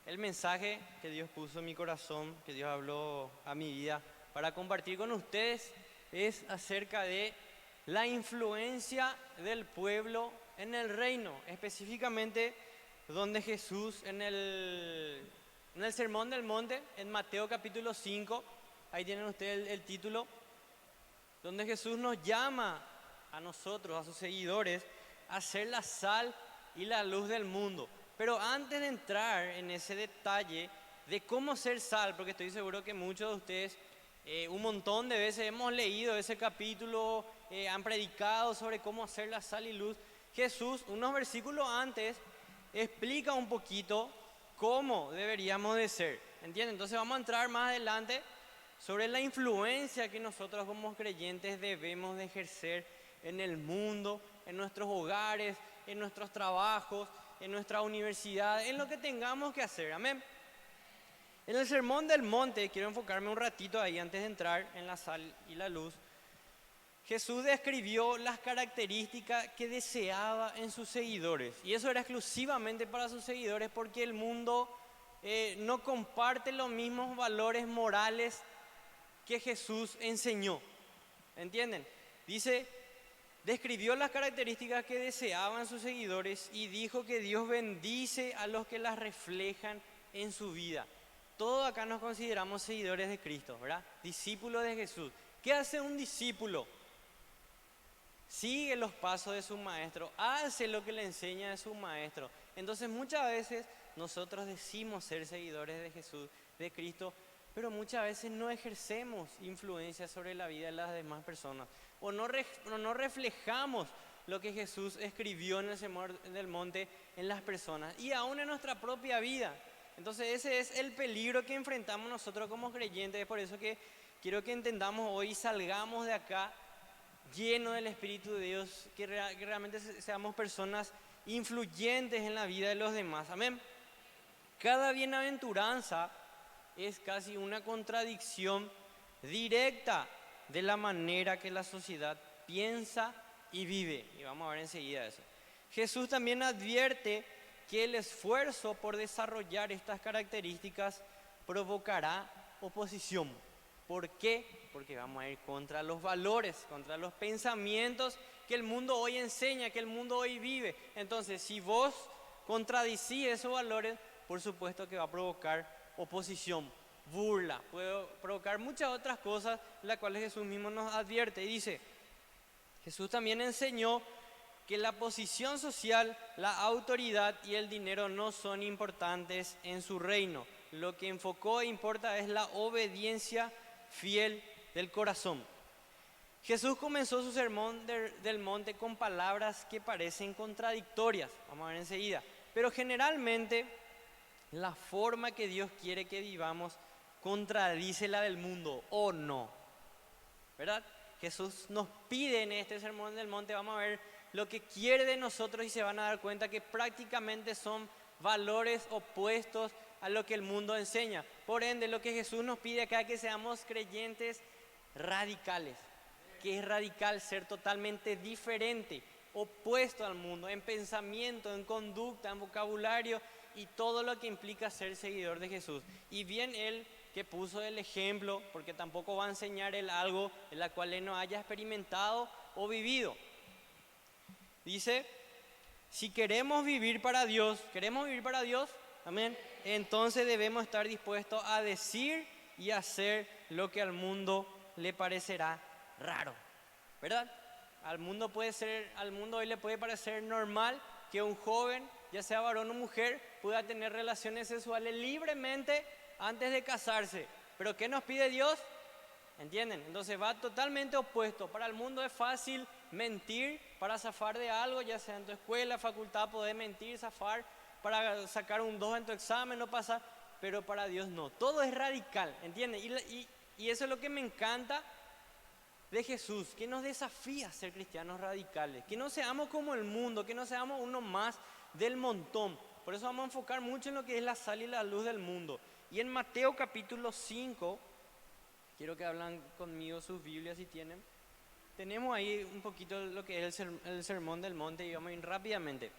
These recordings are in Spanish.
el mensaje que Dios puso en mi corazón, que Dios habló a mi vida para compartir con ustedes es acerca de la influencia del pueblo en el reino, específicamente donde Jesús en el Sermón del Monte, en Mateo capítulo 5, ahí tienen ustedes el título, donde Jesús nos llama a nosotros, a sus seguidores, a ser la sal y la luz del mundo. Pero antes de entrar en ese detalle de cómo ser sal, porque estoy seguro que muchos de ustedes un montón de veces hemos leído ese capítulo, han predicado sobre cómo hacer la sal y luz, Jesús, unos versículos antes, explica un poquito cómo deberíamos de ser, ¿entienden? Entonces vamos a entrar más adelante sobre la influencia que nosotros como creyentes debemos de ejercer en el mundo, en nuestros hogares, en nuestros trabajos, en nuestra universidad, en lo que tengamos que hacer, amén. En el Sermón del Monte, quiero enfocarme un ratito ahí antes de entrar en la sal y la luz. Jesús describió las características que deseaba en sus seguidores. Y eso era exclusivamente para sus seguidores porque el mundo no comparte los mismos valores morales que Jesús enseñó. ¿Entienden? Describió las características que deseaban sus seguidores y dijo que Dios bendice a los que las reflejan en su vida. Todos acá nos consideramos seguidores de Cristo, ¿verdad? Discípulos de Jesús. ¿Qué hace un discípulo? Sigue los pasos de su maestro, hace lo que le enseña de su maestro. Entonces muchas veces nosotros decimos ser seguidores de Jesús, de Cristo, pero muchas veces no ejercemos influencia sobre la vida de las demás personas. O no reflejamos lo que Jesús escribió en el Sermón del Monte en las personas y aún en nuestra propia vida. Entonces ese es el peligro que enfrentamos nosotros como creyentes. Es por eso que quiero que entendamos hoy y salgamos de acá llenos del Espíritu de Dios, que realmente seamos personas influyentes en la vida de los demás. Amén. Cada bienaventuranza es casi una contradicción directa de la manera que la sociedad piensa y vive. Y vamos a ver enseguida eso. Jesús también advierte que el esfuerzo por desarrollar estas características provocará oposición. ¿Por qué? Porque vamos a ir contra los valores, contra los pensamientos que el mundo hoy enseña, que el mundo hoy vive. Entonces, si vos contradicís esos valores, por supuesto que va a provocar oposición, burla, puede provocar muchas otras cosas, las cuales Jesús mismo nos advierte. Y dice, Jesús también enseñó que la posición social, la autoridad y el dinero no son importantes en su reino. Lo que enfocó e importa es la obediencia fiel del corazón. Jesús comenzó su sermón del monte con palabras que parecen contradictorias, vamos a ver enseguida, pero generalmente la forma que Dios quiere que vivamos contradice la del mundo o no, ¿verdad? Jesús nos pide en este sermón del monte, vamos a ver lo que quiere de nosotros y se van a dar cuenta que prácticamente son valores opuestos a lo que el mundo enseña. Por ende, lo que Jesús nos pide acá es que seamos creyentes radicales. Que es radical ser totalmente diferente, opuesto al mundo, en pensamiento, en conducta, en vocabulario y todo lo que implica ser seguidor de Jesús. Y bien Él que puso el ejemplo, porque tampoco va a enseñar Él algo en la cual Él no haya experimentado o vivido. Dice, si queremos vivir para Dios, amén, entonces debemos estar dispuestos a decir y hacer lo que al mundo le parecerá raro, ¿verdad? Al mundo hoy le puede parecer normal que un joven, ya sea varón o mujer, pueda tener relaciones sexuales libremente antes de casarse. Pero ¿qué nos pide Dios? ¿Entienden? Entonces va totalmente opuesto. Para el mundo es fácil mentir para zafar de algo, ya sea en tu escuela, facultad, poder mentir, zafar para sacar un 2 en tu examen, no pasar. Pero para Dios no. Todo es radical, ¿entienden? Y eso es lo que me encanta de Jesús, que nos desafía a ser cristianos radicales, que no seamos como el mundo, que no seamos uno más del montón. Por eso vamos a enfocar mucho en lo que es la sal y la luz del mundo. Y en Mateo capítulo 5, quiero que hablan conmigo sus Biblias si tienen. Tenemos ahí un poquito lo que es el sermón del monte y vamos a ir rápidamente.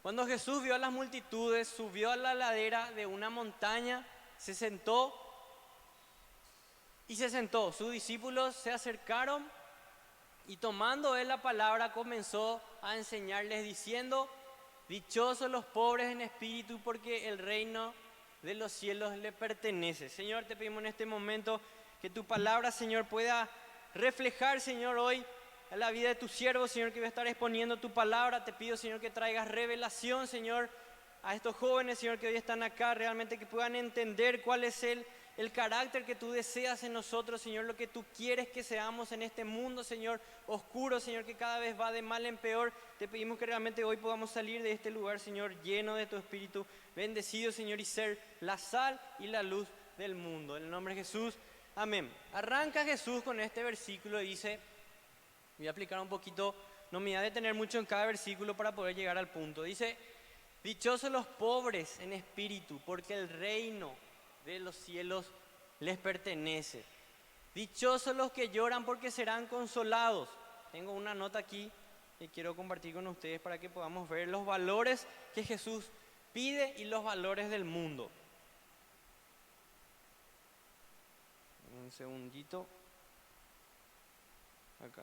Cuando Jesús vio a las multitudes, subió a la ladera de una montaña, se sentó y se sentó. Sus discípulos se acercaron y tomando él la palabra comenzó a enseñarles diciendo: dichosos los pobres en espíritu, porque el reino de los cielos les pertenece. Señor, te pedimos en este momento que tu palabra, Señor, pueda reflejar, Señor, hoy a la vida de tu siervo, Señor, que va a estar exponiendo tu palabra. Te pido, Señor, que traigas revelación, Señor, a estos jóvenes, Señor, que hoy están acá, realmente que puedan entender cuál es el carácter que tú deseas en nosotros, Señor, lo que tú quieres que seamos en este mundo, Señor, oscuro, Señor, que cada vez va de mal en peor. Te pedimos que realmente hoy podamos salir de este lugar, Señor, lleno de tu Espíritu, bendecido, Señor, y ser la sal y la luz del mundo. En el nombre de Jesús, amén. Arranca Jesús con este versículo y dice, voy a aplicar un poquito, no me voy a detener mucho en cada versículo para poder llegar al punto. Dice: dichosos los pobres en espíritu, porque el reino de los cielos les pertenece. Dichosos los que lloran, porque serán consolados. Tengo una nota aquí que quiero compartir con ustedes para que podamos ver los valores que Jesús pide y los valores del mundo. Un segundito. Acá.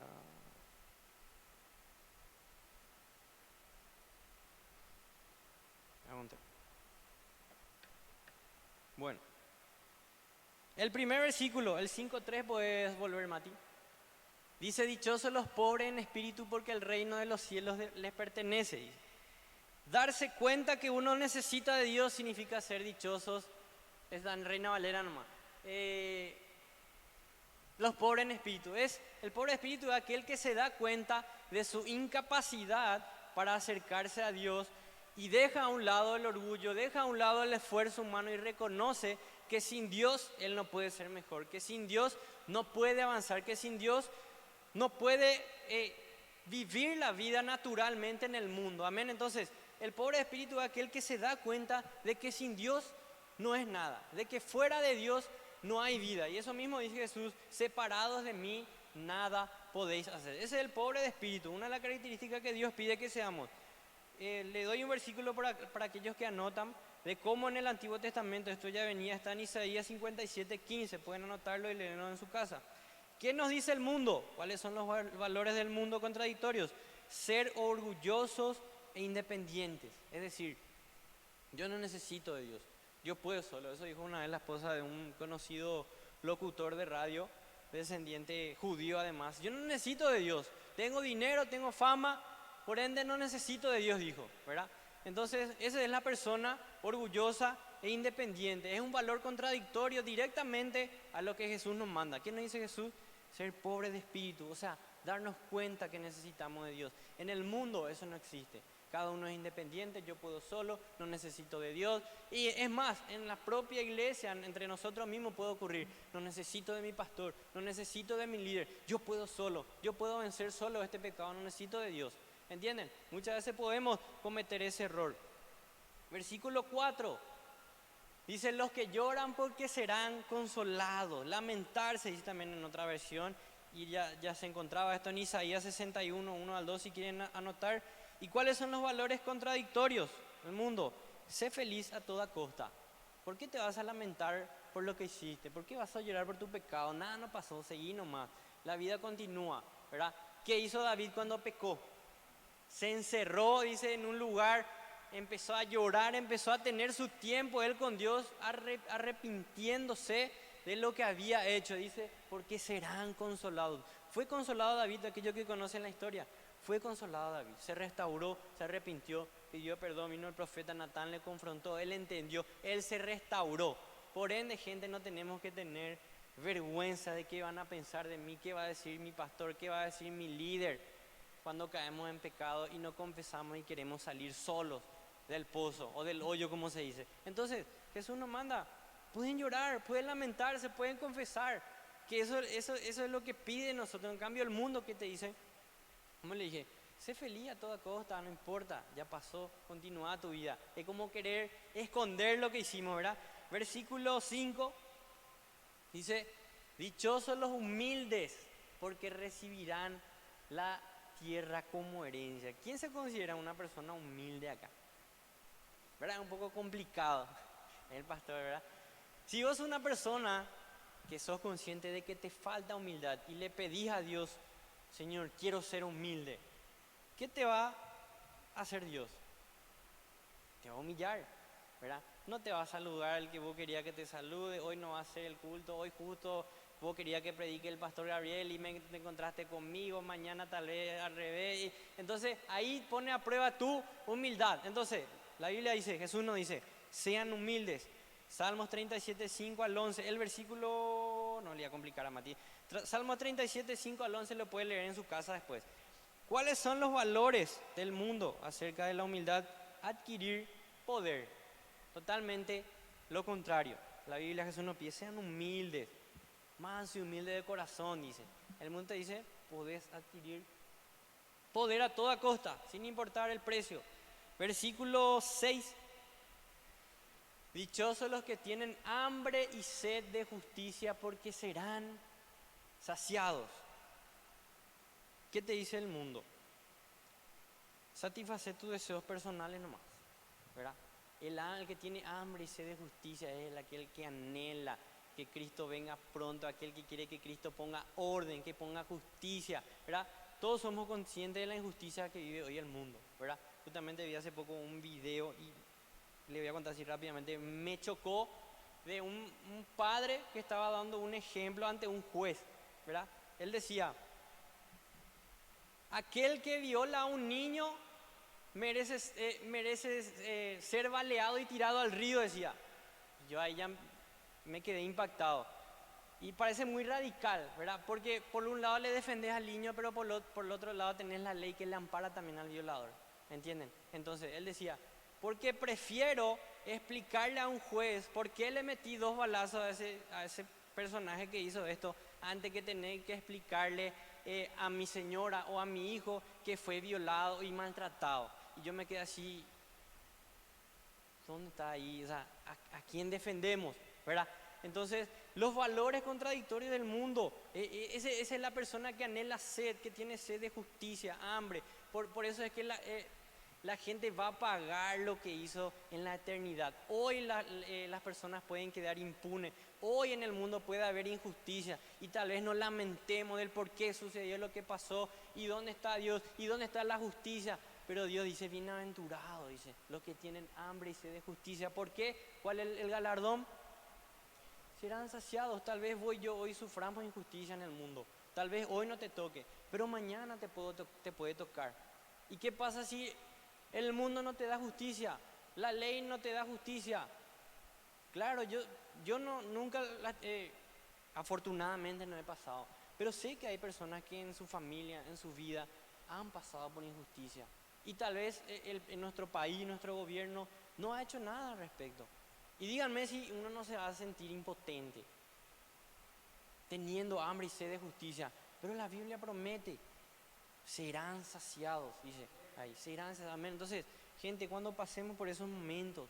Bueno, el primer versículo, el 5:3, puedes volver, Mati. Dice: dichosos los pobres en espíritu, porque el reino de los cielos les pertenece. Dice. Darse cuenta que uno necesita de Dios significa ser dichosos. Es la Reina Valera nomás. Los pobres en espíritu. El pobre espíritu es aquel que se da cuenta de su incapacidad para acercarse a Dios y deja a un lado el orgullo, deja a un lado el esfuerzo humano y reconoce que sin Dios él no puede ser mejor, que sin Dios no puede avanzar, que sin Dios no puede vivir la vida naturalmente en el mundo. Amén. Entonces, el pobre espíritu es aquel que se da cuenta de que sin Dios no es nada, de que fuera de Dios no hay vida. Y eso mismo dice Jesús: separados de mí nada podéis hacer. Ese es el pobre de espíritu, una de las características que Dios pide que seamos. Le doy un versículo para aquellos que anotan de cómo en el Antiguo Testamento esto ya venía. Está en Isaías 57:15, pueden anotarlo y leerlo en su casa. ¿Qué nos dice el mundo? ¿Cuáles son los valores del mundo contradictorios? Ser orgullosos e independientes. Es decir, yo no necesito de Dios, yo puedo solo. Eso dijo una vez la esposa de un conocido locutor de radio, descendiente judío además. Yo no necesito de Dios, tengo dinero, tengo fama, por ende no necesito de Dios, dijo, ¿verdad? Entonces esa es la persona orgullosa e independiente. Es un valor contradictorio directamente a lo que Jesús nos manda. ¿Qué nos dice Jesús? Ser pobre de espíritu, o sea, darnos cuenta que necesitamos de Dios. En el mundo eso no existe. Cada uno es independiente, yo puedo solo, no necesito de Dios. Y es más, en la propia iglesia, entre nosotros mismos puede ocurrir: no necesito de mi pastor, no necesito de mi líder, yo puedo solo, yo puedo vencer solo este pecado, no necesito de Dios. ¿Entienden? Muchas veces podemos cometer ese error. Versículo 4 dice: los que lloran porque serán consolados. Lamentarse, dice también en otra versión, y ya se encontraba esto en Isaías 61, 1 al 2, si quieren anotar. ¿Y cuáles son los valores contradictorios del mundo? Sé feliz a toda costa. ¿Por qué te vas a lamentar por lo que hiciste? ¿Por qué vas a llorar por tu pecado? Nada no pasó, seguí nomás. La vida continúa, ¿verdad? ¿Qué hizo David cuando pecó? Se encerró, dice, en un lugar, empezó a llorar, empezó a tener su tiempo él con Dios, arrepintiéndose de lo que había hecho. Dice: porque serán consolados. Fue consolado David, aquellos que conocen la historia. Fue consolado David, se restauró, se arrepintió, pidió perdón, vino el profeta Natán, le confrontó, él entendió, él se restauró. Por ende, gente, no tenemos que tener vergüenza de qué van a pensar de mí, qué va a decir mi pastor, qué va a decir mi líder, cuando caemos en pecado y no confesamos y queremos salir solos del pozo o del hoyo, como se dice. Entonces, Jesús nos manda: pueden llorar, pueden lamentarse, pueden confesar, que eso es lo que pide nosotros. En cambio, el mundo, ¿qué te dice? Como le dije, sé feliz a toda costa, no importa, ya pasó, continúa tu vida. Es como querer esconder lo que hicimos, ¿verdad? Versículo 5 dice: dichosos los humildes, porque recibirán la tierra como herencia. ¿Quién se considera una persona humilde acá? ¿verdad? Es un poco complicado el pastor, ¿verdad? Si vos sos una persona que sos consciente de que te falta humildad y le pedís a Dios, Señor, quiero ser humilde, ¿qué te va a hacer Dios? Te va a humillar, ¿verdad? No te va a saludar el que vos querías que te salude, hoy no va a ser el culto, hoy justo vos querías que predique el pastor Gabriel y te encontraste conmigo, mañana tal vez al revés. Entonces ahí pone a prueba tu humildad. Entonces la Biblia dice, Jesús nos dice, sean humildes. Salmos 37, 5 al 11, el versículo, no le voy a complicar a Mati. Salmos 37, 5 al 11 lo puede leer en su casa después. ¿Cuáles son los valores del mundo acerca de la humildad? Adquirir poder. Totalmente lo contrario. La Biblia Jesús nos pide, sean humildes, mansos y humildes de corazón, dice. El mundo te dice, podés adquirir poder a toda costa, sin importar el precio. Versículo 6. Dichosos los que tienen hambre y sed de justicia, porque serán saciados. ¿Qué te dice el mundo? Satisfacer tus deseos personales nomás, ¿verdad? El que tiene hambre y sed de justicia es aquel que anhela que Cristo venga pronto, aquel que quiere que Cristo ponga orden, que ponga justicia, ¿verdad? Todos somos conscientes de la injusticia que vive hoy el mundo, ¿verdad? Justamente vi hace poco un video y le voy a contar así rápidamente. Me chocó de un padre que estaba dando un ejemplo ante un juez, ¿verdad? Él decía, aquel que viola a un niño merece ser baleado y tirado al río, decía. Yo ahí ya me quedé impactado. Y parece muy radical, ¿verdad? Porque por un lado le defendés al niño, pero por el otro lado tenés la ley que le ampara también al violador, ¿entienden? Entonces él decía, porque prefiero explicarle a un juez por qué le metí 2 balazos a ese personaje que hizo esto, antes que tener que explicarle a mi señora o a mi hijo que fue violado y maltratado. Y yo me quedé así, ¿dónde está ahí? O sea, ¿a quién defendemos? ¿Verdad? Entonces, los valores contradictorios del mundo, esa es la persona que anhela sed, que tiene sed de justicia, hambre. Por eso es que la gente va a pagar lo que hizo en la eternidad. Hoy las personas pueden quedar impunes. Hoy en el mundo puede haber injusticia y tal vez nos lamentemos del por qué sucedió lo que pasó y dónde está Dios y dónde está la justicia. Pero Dios dice, bienaventurado, dice, los que tienen hambre y sed de justicia. ¿Por qué? ¿Cuál es el galardón? Serán saciados. Tal vez hoy suframos injusticia en el mundo. Tal vez hoy no te toque, pero mañana te puede tocar. ¿Y qué pasa si el mundo no te da justicia? La ley no te da justicia. Claro, yo nunca, afortunadamente no he pasado, pero sé que hay personas que en su familia, en su vida, han pasado por injusticia. Y tal vez en nuestro país, nuestro gobierno, no ha hecho nada al respecto. Y díganme si uno no se va a sentir impotente, teniendo hambre y sed de justicia. Pero la Biblia promete, serán saciados, dice ahí, serán saciados. Amén. Entonces, gente, cuando pasemos por esos momentos,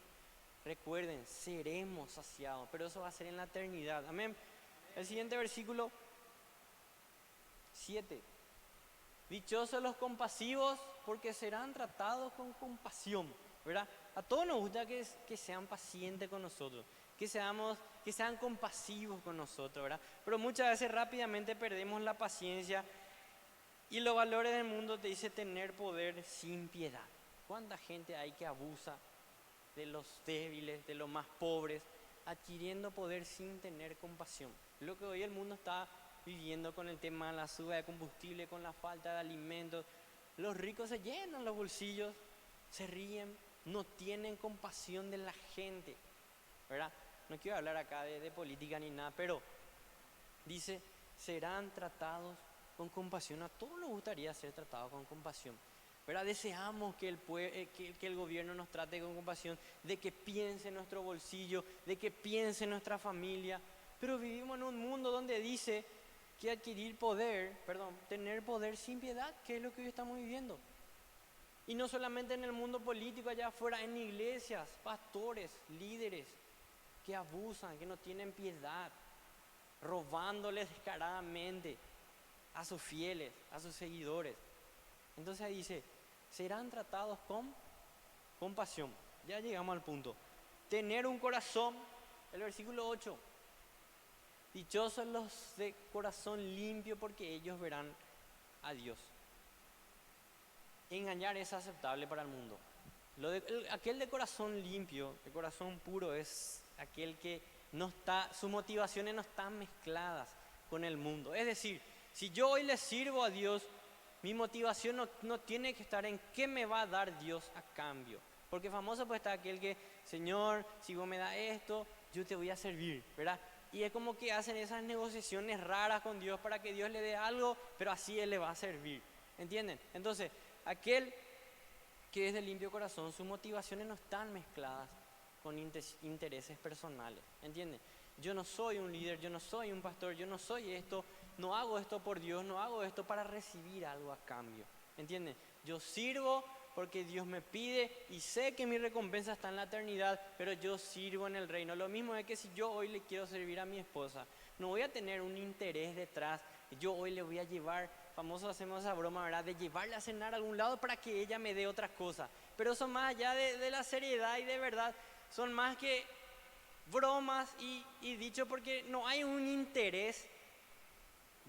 recuerden, seremos saciados, pero eso va a ser en la eternidad. Amén. El siguiente versículo 7. Dichosos los compasivos, porque serán tratados con compasión, ¿verdad? A todos nos gusta que sean pacientes con nosotros, que sean compasivos con nosotros, ¿verdad? Pero muchas veces rápidamente perdemos la paciencia y los valores del mundo te dice tener poder sin piedad. ¿Cuánta gente hay que abusa de los débiles, de los más pobres, adquiriendo poder sin tener compasión? Lo que hoy el mundo está viviendo con el tema de la suba de combustible, con la falta de alimentos. Los ricos se llenan los bolsillos, se ríen, no tienen compasión de la gente, ¿verdad? No quiero hablar acá de política ni nada, pero dice, serán tratados con compasión. A todos nos gustaría ser tratados con compasión, ¿verdad? Deseamos que el gobierno nos trate con compasión, de que piense en nuestro bolsillo, de que piense en nuestra familia, pero vivimos en un mundo donde dice que tener poder sin piedad, que es lo que hoy estamos viviendo. Y no solamente en el mundo político, allá afuera, en iglesias, pastores, líderes que abusan, que no tienen piedad, robándoles descaradamente a sus fieles, a sus seguidores. Entonces ahí dice, serán tratados con compasión, Ya llegamos al punto. Tener un corazón, el versículo 8. Dichosos los de corazón limpio porque ellos verán a Dios. Engañar es aceptable para el mundo. Aquel de corazón limpio, de corazón puro, es aquel que no está, sus motivaciones no están mezcladas con el mundo. Es decir, si yo hoy le sirvo a Dios, mi motivación no tiene que estar en qué me va a dar Dios a cambio. Porque famoso pues está aquel que, Señor, si vos me das esto, yo te voy a servir, ¿verdad? Y es como que hacen esas negociaciones raras con Dios para que Dios le dé algo, pero así Él le va a servir. ¿Entienden? Entonces, aquel que es de limpio corazón, sus motivaciones no están mezcladas con intereses personales. ¿Entienden? Yo no soy un líder, yo no soy un pastor, yo no soy esto, no hago esto por Dios, no hago esto para recibir algo a cambio. ¿Entienden? Yo sirvo porque Dios me pide y sé que mi recompensa está en la eternidad, pero yo sirvo en el reino. Lo mismo es que si yo hoy le quiero servir a mi esposa, no voy a tener un interés detrás. Yo hoy le voy a llevar, famoso hacemos esa broma, ¿verdad? De llevarle a cenar a algún lado para que ella me dé otra cosa. Pero eso más allá de la seriedad y de verdad, son más que bromas y dicho porque no hay un interés.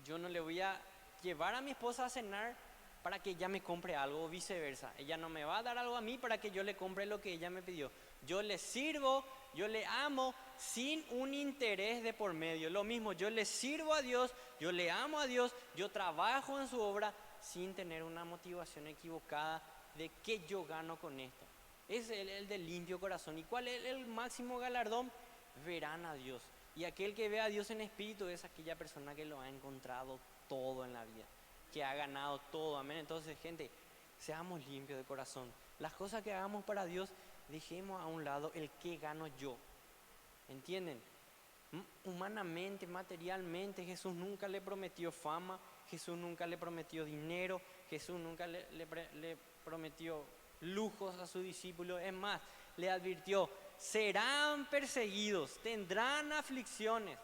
Yo no le voy a llevar a mi esposa a cenar para que ella me compre algo o viceversa. Ella no me va a dar algo a mí para que yo le compre lo que ella me pidió. Yo le sirvo, yo le amo sin un interés de por medio. Lo mismo, yo le sirvo a Dios, yo le amo a Dios, yo trabajo en su obra sin tener una motivación equivocada de qué yo gano con esto. Es el de limpio corazón. ¿Y cuál es el máximo galardón? Verán a Dios. Y aquel que ve a Dios en espíritu es aquella persona que lo ha encontrado todo en la vida, que ha ganado todo, amén. Entonces, gente, seamos limpios de corazón. Las cosas que hagamos para Dios, dejemos a un lado el que gano yo. ¿Entienden? Humanamente, materialmente, Jesús nunca le prometió fama, Jesús nunca le prometió dinero, Jesús nunca le prometió lujos a sus discípulos. Es más, le advirtió, serán perseguidos, tendrán aflicciones.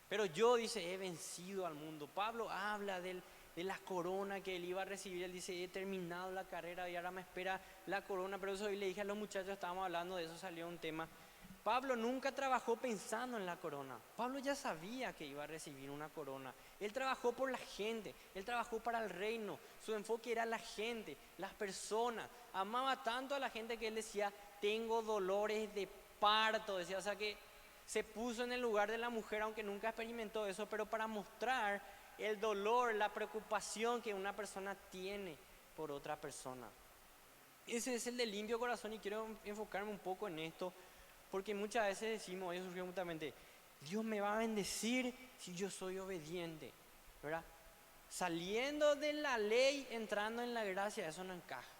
Pero yo, dice, he vencido al mundo. Pablo habla de la corona que él iba a recibir. Él dice, he terminado la carrera y ahora me espera la corona. Pero eso hoy le dije a los muchachos, estábamos hablando de eso, salió un tema. Pablo nunca trabajó pensando en la corona. Pablo ya sabía que iba a recibir una corona. Él trabajó por la gente, él trabajó para el reino. Su enfoque era la gente, las personas. Amaba tanto a la gente que él decía, tengo dolores de parto. Decía, o sea que se puso en el lugar de la mujer, aunque nunca experimentó eso, pero para mostrar el dolor, la preocupación que una persona tiene por otra persona. Ese es el de limpio corazón y quiero enfocarme un poco en esto, porque muchas veces decimos, eso surgió justamente, Dios me va a bendecir si yo soy obediente, ¿verdad? Saliendo de la ley, entrando en la gracia, eso no encaja.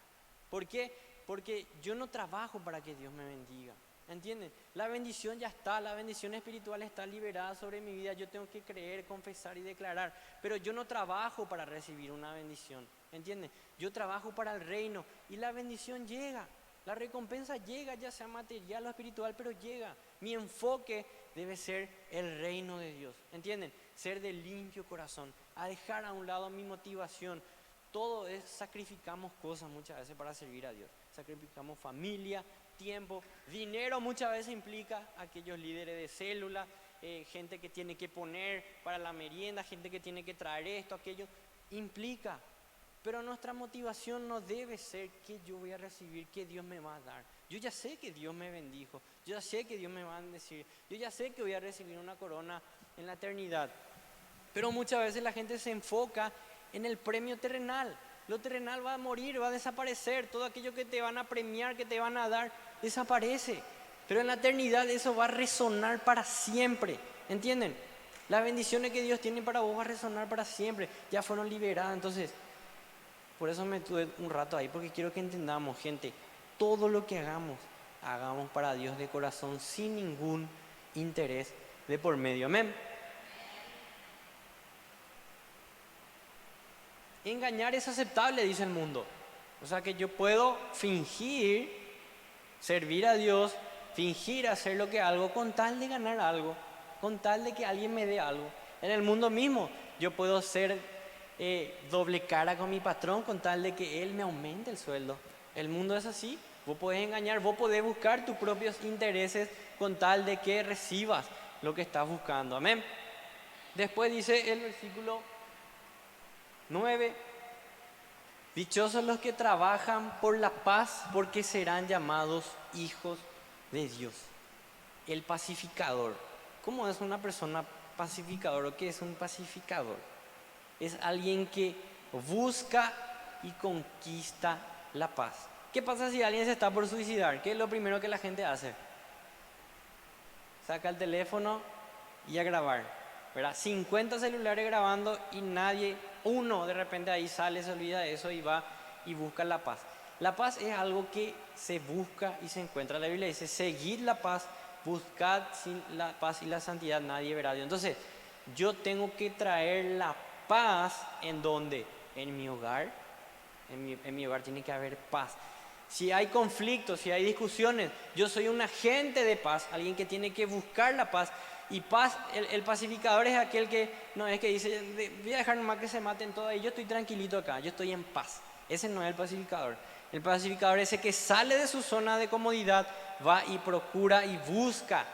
¿Por qué? Porque yo no trabajo para que Dios me bendiga. ¿Entienden? La bendición ya está, la bendición espiritual está liberada sobre mi vida. Yo tengo que creer, confesar y declarar. Pero yo no trabajo para recibir una bendición. ¿Entienden? Yo trabajo para el reino y la bendición llega. La recompensa llega, ya sea material o espiritual, pero llega. Mi enfoque debe ser el reino de Dios. ¿Entienden? Ser de limpio corazón. A dejar a un lado mi motivación. Todo es, sacrificamos cosas muchas veces para servir a Dios. Sacrificamos familia, tiempo, dinero muchas veces implica aquellos líderes de célula, gente que tiene que poner para la merienda, gente que tiene que traer esto, aquello, implica. Pero nuestra motivación no debe ser que yo voy a recibir, que Dios me va a dar. Yo ya sé que Dios me bendijo, yo ya sé que Dios me va a bendecir, yo ya sé que voy a recibir una corona en la eternidad. Pero muchas veces la gente se enfoca en el premio terrenal. Lo terrenal va a morir, va a desaparecer. Todo aquello que te van a premiar, que te van a dar, desaparece. Pero en la eternidad eso va a resonar para siempre. ¿Entienden? Las bendiciones que Dios tiene para vos va a resonar para siempre. Ya fueron liberadas. Entonces, por eso me tuve un rato ahí, porque quiero que entendamos, gente, todo lo que hagamos, hagamos para Dios de corazón, sin ningún interés de por medio. Amén. Engañar es aceptable, dice el mundo. O sea que yo puedo fingir servir a Dios, fingir hacer lo que hago con tal de ganar algo, con tal de que alguien me dé algo. En el mundo mismo yo puedo ser doble cara con mi patrón con tal de que él me aumente el sueldo. El mundo es así. Vos podés engañar, vos podés buscar tus propios intereses con tal de que recibas lo que estás buscando. Amén. Después dice el versículo 9: dichosos los que trabajan por la paz, porque serán llamados hijos de Dios. El pacificador. ¿Cómo es una persona pacificador o qué es un pacificador? Es alguien que busca y conquista la paz. ¿Qué pasa si alguien se está por suicidar? ¿Qué es lo primero que la gente hace? Saca el teléfono y a grabar, ¿verdad? 50 celulares grabando y nadie, uno de repente ahí sale, se olvida de eso y va y busca la paz. La paz es algo que se busca y se encuentra. La Biblia dice: seguid la paz, buscad sin la paz y la santidad nadie verá a Dios. Entonces, yo tengo que traer la paz en donde, en mi hogar, en mi hogar tiene que haber paz. Si hay conflictos, si hay discusiones, yo soy un agente de paz, alguien que tiene que buscar la paz. Y paz, el pacificador es aquel que no es que dice: voy a dejar nomás que se maten todos y yo estoy tranquilito acá, yo estoy en paz. Ese no es el pacificador. El pacificador es ese que sale de su zona de comodidad, va y procura y busca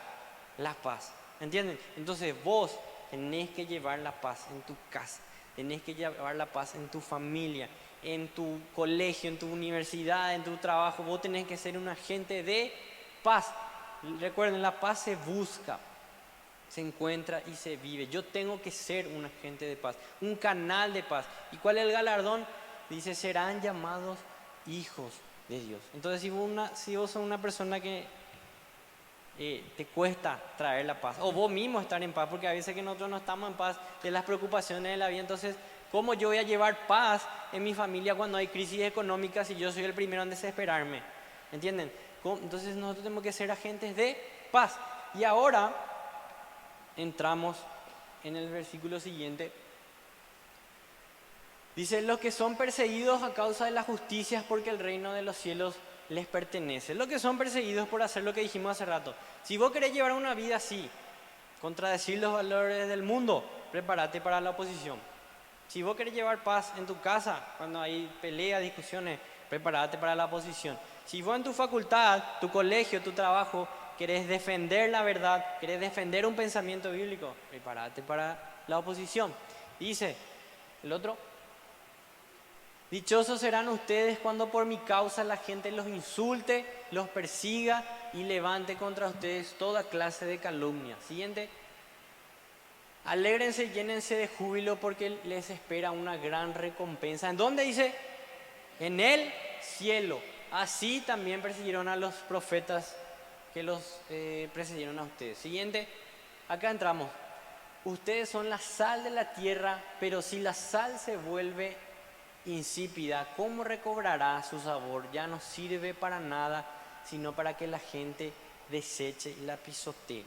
la paz. ¿Entienden? Entonces vos tenés que llevar la paz en tu casa, tenés que llevar la paz en tu familia, en tu colegio, en tu universidad, en tu trabajo. Vos tenés que ser un agente de paz. Recuerden, la paz se busca, se encuentra y se vive. Yo tengo que ser un agente de paz, un canal de paz. ¿Y cuál es el galardón? Dice: serán llamados hijos de Dios. Entonces, si vos sos una persona que te cuesta traer la paz, o vos mismo estar en paz, porque a veces que nosotros no estamos en paz de las preocupaciones de la vida, entonces, ¿cómo yo voy a llevar paz en mi familia cuando hay crisis económica si yo soy el primero en desesperarme? ¿Entienden? Entonces nosotros tenemos que ser agentes de paz. Y ahora entramos en el versículo siguiente. Dice: los que son perseguidos a causa de la justicia es porque el reino de los cielos les pertenece. Los que son perseguidos por hacer lo que dijimos hace rato. Si vos querés llevar una vida así, contradecir los valores del mundo, prepárate para la oposición. Si vos querés llevar paz en tu casa, cuando hay peleas, discusiones, prepárate para la oposición. Si vos en tu facultad, tu colegio, tu trabajo, querés defender la verdad, querés defender un pensamiento bíblico, prepárate para la oposición. Dice el otro: dichosos serán ustedes cuando por mi causa la gente los insulte, los persiga y levante contra ustedes toda clase de calumnia. Siguiente: alégrense y llénense de júbilo porque les espera una gran recompensa. ¿En dónde dice? En el cielo. Así también persiguieron a los profetas que los precedieron a ustedes. Siguiente, acá entramos. Ustedes son la sal de la tierra, pero si la sal se vuelve insípida, ¿cómo recobrará su sabor? Ya no sirve para nada, sino para que la gente deseche y la pisotee.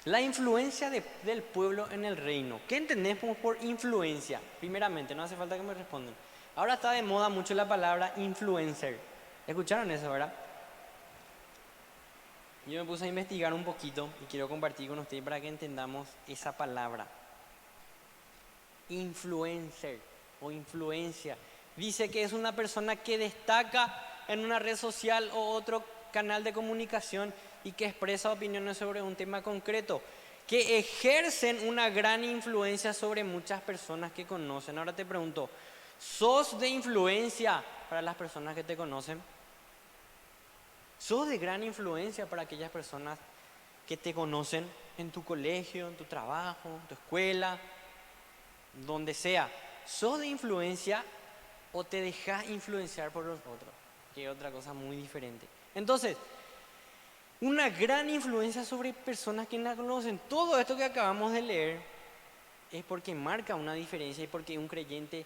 La influencia del pueblo en el reino. ¿Qué entendemos por influencia? Primeramente, no hace falta que me respondan. Ahora está de moda mucho la palabra influencer. ¿Escucharon eso, verdad? Yo me puse a investigar un poquito y quiero compartir con ustedes para que entendamos esa palabra. Influencer o influencia. Dice que es una persona que destaca en una red social o otro canal de comunicación y que expresa opiniones sobre un tema concreto, que ejercen una gran influencia sobre muchas personas que conocen. Ahora te pregunto, ¿sos de influencia para las personas que te conocen? ¿Sos de gran influencia para aquellas personas que te conocen en tu colegio, en tu trabajo, en tu escuela, donde sea? ¿Sos de influencia o te dejas influenciar por los otros? Que es otra cosa muy diferente. Entonces, una gran influencia sobre personas que la conocen. Todo esto que acabamos de leer es porque marca una diferencia y porque un creyente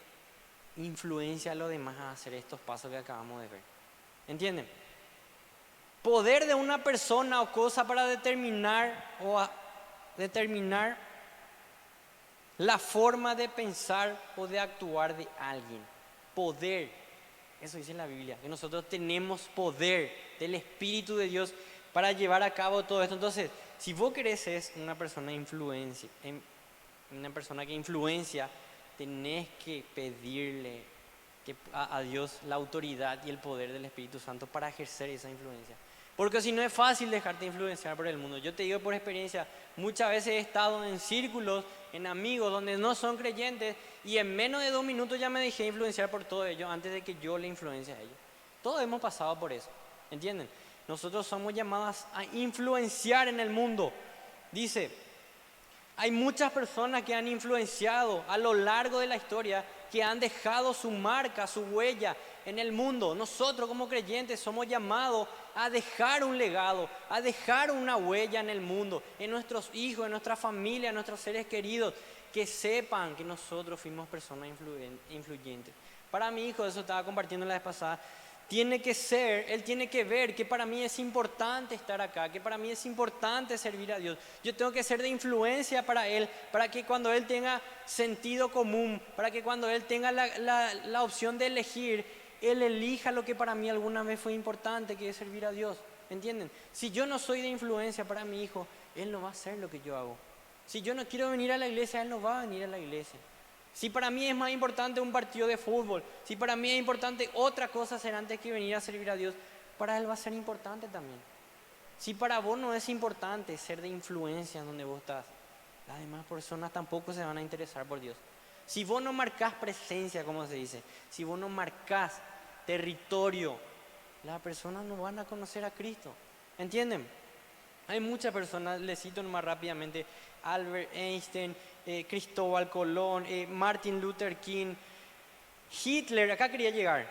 influencia a los demás a hacer estos pasos que acabamos de ver. ¿Entienden? Poder de una persona o cosa para determinar la forma de pensar o de actuar de alguien. Poder, eso dice la Biblia, que nosotros tenemos poder del Espíritu de Dios para llevar a cabo todo esto. Entonces, si vos querés ser una persona que influencia, tenés que pedirle a Dios la autoridad y el poder del Espíritu Santo para ejercer esa influencia. Porque si no es fácil dejarte influenciar por el mundo. Yo te digo por experiencia, muchas veces he estado en círculos, en amigos donde no son creyentes y en menos de 2 minutos ya me dejé influenciar por todo ello antes de que yo le influencie a ellos. Todos hemos pasado por eso, ¿entienden? Nosotros somos llamados a influenciar en el mundo. Dice, hay muchas personas que han influenciado a lo largo de la historia, que han dejado su marca, su huella en el mundo. Nosotros como creyentes somos llamados a dejar un legado, a dejar una huella en el mundo, en nuestros hijos, en nuestra familia, en nuestros seres queridos, que sepan que nosotros fuimos personas influyentes. Para mi hijo, eso estaba compartiendo la vez pasada, él tiene que ver que para mí es importante estar acá, que para mí es importante servir a Dios. Yo tengo que ser de influencia para él, para que cuando él tenga sentido común, para que cuando él tenga la opción de elegir, él elija lo que para mí alguna vez fue importante, que es servir a Dios. ¿Entienden? Si yo no soy de influencia para mi hijo, él no va a hacer lo que yo hago. Si yo no quiero venir a la iglesia, él no va a venir a la iglesia. Si para mí es más importante un partido de fútbol, si para mí es importante otra cosa hacer antes que venir a servir a Dios, para él va a ser importante también. Si para vos no es importante ser de influencia en donde vos estás, las demás personas tampoco se van a interesar por Dios. Si vos no marcás presencia, como se dice, si vos no marcás territorio, las personas no van a conocer a Cristo. ¿Entienden? Hay muchas personas, les cito más rápidamente, Albert Einstein, Cristóbal Colón, Martin Luther King, Hitler. Acá quería llegar.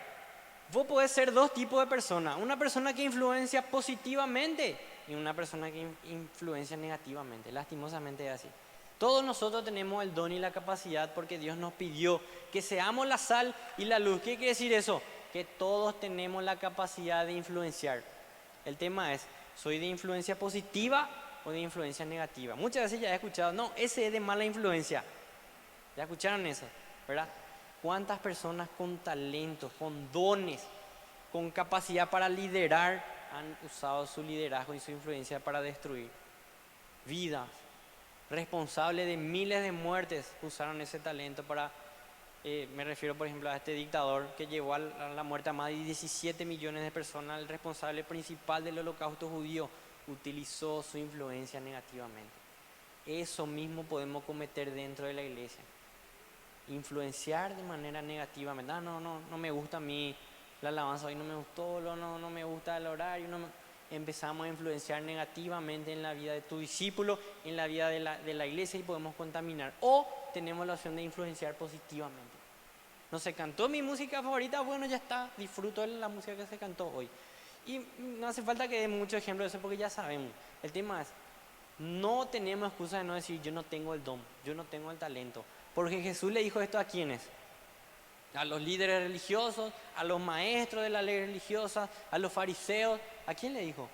Vos podés ser dos tipos de personas: una persona que influencia positivamente y una persona que influencia negativamente. Lastimosamente es así. Todos nosotros tenemos el don y la capacidad porque Dios nos pidió que seamos la sal y la luz. ¿Qué quiere decir eso? Que todos tenemos la capacidad de influenciar. El tema es, ¿soy de influencia positiva o de influencia negativa? Muchas veces ya he escuchado, no, ese es de mala influencia. ¿Ya escucharon eso? ¿Verdad? ¿Cuántas personas con talentos, con dones, con capacidad para liderar han usado su liderazgo y su influencia para destruir vidas? Responsables de miles de muertes usaron ese talento para, me refiero por ejemplo a este dictador que llevó a la muerte a más de 17 millones de personas. El responsable principal del holocausto judío utilizó su influencia negativamente. Eso mismo podemos cometer dentro de la iglesia. Influenciar de manera negativa. No me gusta a mí la alabanza hoy, no me gustó, no me gusta el horario. Empezamos a influenciar negativamente en la vida de tu discípulo, en la vida de la iglesia, y podemos contaminar. O tenemos la opción de influenciar positivamente. No se cantó mi música favorita, bueno, ya está, disfruto de la música que se cantó hoy. Y no hace falta que dé muchos ejemplos de eso porque ya sabemos. El tema es, no tenemos excusa de no decir yo no tengo el don, yo no tengo el talento. Porque Jesús le dijo esto ¿a quiénes? A los líderes religiosos, a los maestros de la ley religiosa, a los fariseos. ¿A quién le dijo?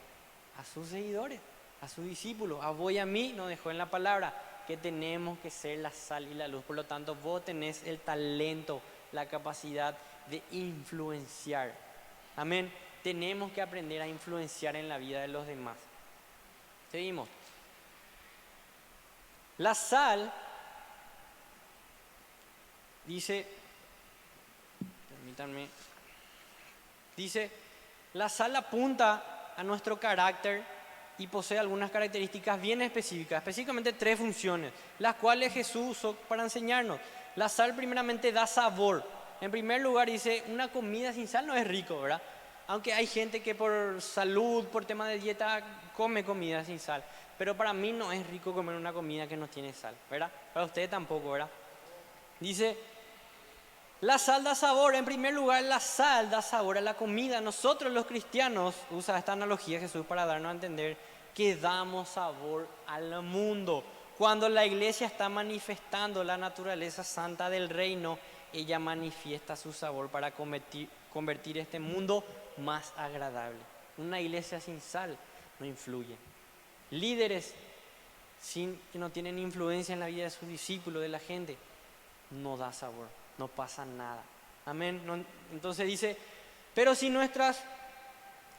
A sus seguidores, a sus discípulos. A vos y a mí nos dejó en la palabra que tenemos que ser la sal y la luz. Por lo tanto, vos tenés el talento, la capacidad de influenciar. Amén. Tenemos que aprender a influenciar en la vida de los demás. Seguimos. La sal, dice, permítanme, dice, la sal apunta a nuestro carácter y posee algunas características bien específicas, específicamente 3 funciones, las cuales Jesús usó para enseñarnos. La sal primeramente da sabor. En primer lugar dice, una comida sin sal no es rico, ¿verdad? Aunque hay gente que por salud, por tema de dieta, come comida sin sal. Pero para mí no es rico comer una comida que no tiene sal, ¿verdad? Para ustedes tampoco, ¿verdad? Dice, la sal da sabor. En primer lugar, la sal da sabor a la comida. Nosotros los cristianos, usa esta analogía Jesús para darnos a entender que damos sabor al mundo. Cuando la iglesia está manifestando la naturaleza santa del reino, ella manifiesta su sabor para convertir este mundo más agradable. Una iglesia sin sal no influye. Líderes que no tienen influencia en la vida de sus discípulos, de la gente, no da sabor, no pasa nada. Amén. Entonces dice, pero si nuestras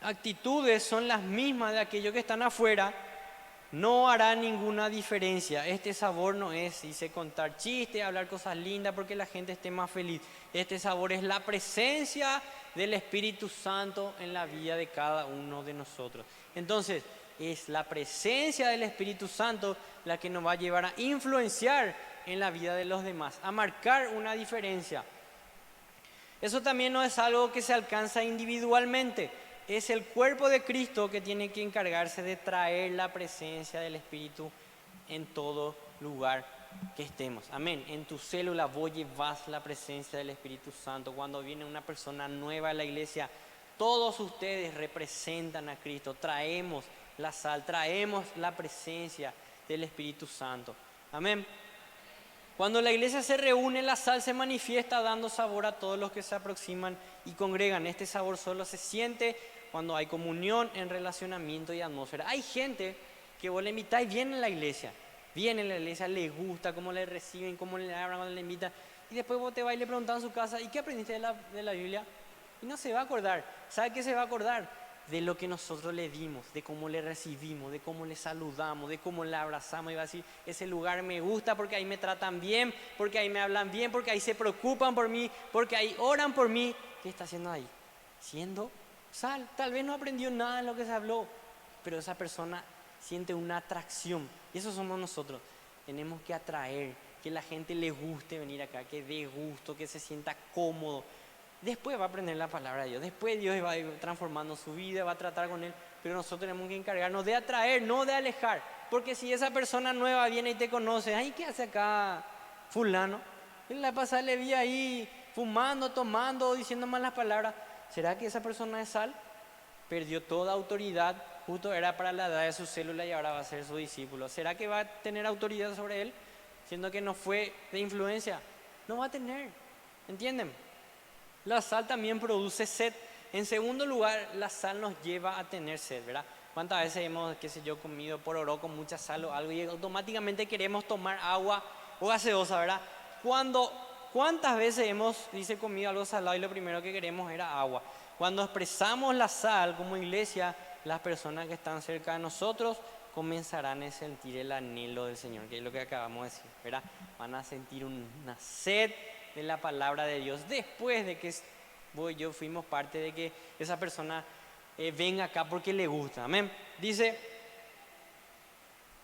actitudes son las mismas de aquellos que están afuera, no hará ninguna diferencia. Este sabor no es, dice, contar chistes, hablar cosas lindas porque la gente esté más feliz. Este sabor es la presencia del Espíritu Santo en la vida de cada uno de nosotros. Entonces, es la presencia del Espíritu Santo la que nos va a llevar a influenciar en la vida de los demás, a marcar una diferencia. Eso también no es algo que se alcanza individualmente. Es el cuerpo de Cristo que tiene que encargarse de traer la presencia del Espíritu en todo lugar que estemos. Amén. En tu célula vos llevas la presencia del Espíritu Santo. Cuando viene una persona nueva a la iglesia, todos ustedes representan a Cristo. Traemos la sal, traemos la presencia del Espíritu Santo. Amén. Cuando la iglesia se reúne, la sal se manifiesta dando sabor a todos los que se aproximan y congregan. Este sabor solo se siente cuando hay comunión, en relacionamiento y atmósfera. Hay gente que vos le invitáis, viene a la iglesia, le gusta cómo le reciben, cómo le hablan cuando le invitan, y después vos te vas y le preguntás en su casa, ¿y qué aprendiste de la Biblia? Y no se va a acordar. ¿Sabe qué se va a acordar? De lo que nosotros le dimos, de cómo le recibimos, de cómo le saludamos, de cómo le abrazamos. Y va a decir, ese lugar me gusta porque ahí me tratan bien, porque ahí me hablan bien, porque ahí se preocupan por mí, porque ahí oran por mí. ¿Qué está haciendo ahí? Siendo sal. Tal vez no aprendió nada en lo que se habló, pero esa persona siente una atracción. Y eso somos nosotros. Tenemos que atraer, que la gente le guste venir acá, que dé gusto, que se sienta cómodo. Después va a aprender la palabra de Dios, después Dios va a ir transformando su vida, va a tratar con él, pero nosotros tenemos que encargarnos de atraer, no de alejar, porque si esa persona nueva viene y te conoce, ay, ¿qué hace acá fulano? La pasada le vi ahí fumando, tomando, diciendo malas palabras. ¿Será que esa persona es sal? Perdió toda autoridad, justo era para la edad de su célula y ahora va a ser su discípulo. ¿Será que va a tener autoridad sobre él, siendo que no fue de influencia? No va a tener, ¿entienden? La sal también produce sed. En segundo lugar, la sal nos lleva a tener sed, ¿verdad? ¿Cuántas veces hemos, comido pororó con mucha sal o algo y automáticamente queremos tomar agua o gaseosa, ¿verdad? ¿Cuántas veces hemos, comido algo salado y lo primero que queremos era agua? Cuando expresamos la sal como iglesia, las personas que están cerca de nosotros comenzarán a sentir el anhelo del Señor, que es lo que acabamos de decir, ¿verdad? Van a sentir una sed de la palabra de Dios después de que vos y yo fuimos parte de que esa persona venga acá porque le gusta. Amén. Dice,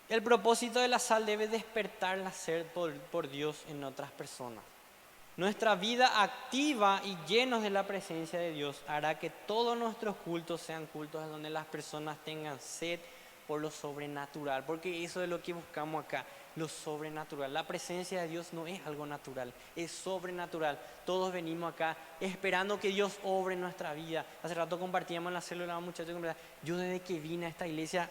el propósito de la sal debe despertar la sed por Dios en otras personas. Nuestra vida activa y llenos de la presencia de Dios hará que todos nuestros cultos sean cultos donde las personas tengan sed por lo sobrenatural, porque eso es lo que buscamos acá, lo sobrenatural. La presencia de Dios no es algo natural, es sobrenatural. Todos venimos acá esperando que Dios obre en nuestra vida. Hace rato compartíamos en la célula, muchachos, yo desde que vine a esta iglesia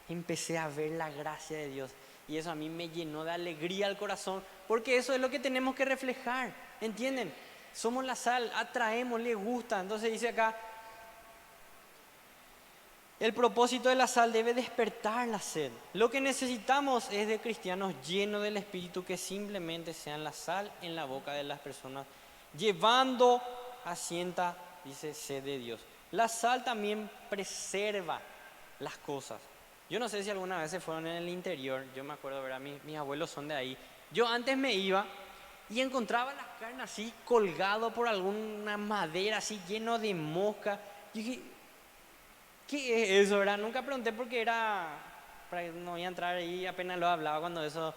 empecé a ver la gracia de Dios y eso a mí me llenó de alegría al corazón, porque eso es lo que tenemos que reflejar, ¿entienden? Somos la sal, atraemos, les gusta. Entonces dice acá, el propósito de la sal debe despertar la sed. Lo que necesitamos es de cristianos llenos del Espíritu que simplemente sean la sal en la boca de las personas, llevando asienta, dice, sed de Dios. La sal también preserva las cosas. Yo no sé si alguna vez se fueron en el interior, yo me acuerdo, ¿verdad? Mis abuelos son de ahí. Yo antes me iba y encontraba las carnes así colgado por alguna madera así lleno de mosca. Yo dije, ¿qué es eso, verdad? Nunca pregunté porque no voy a entrar ahí, apenas lo hablaba cuando eso.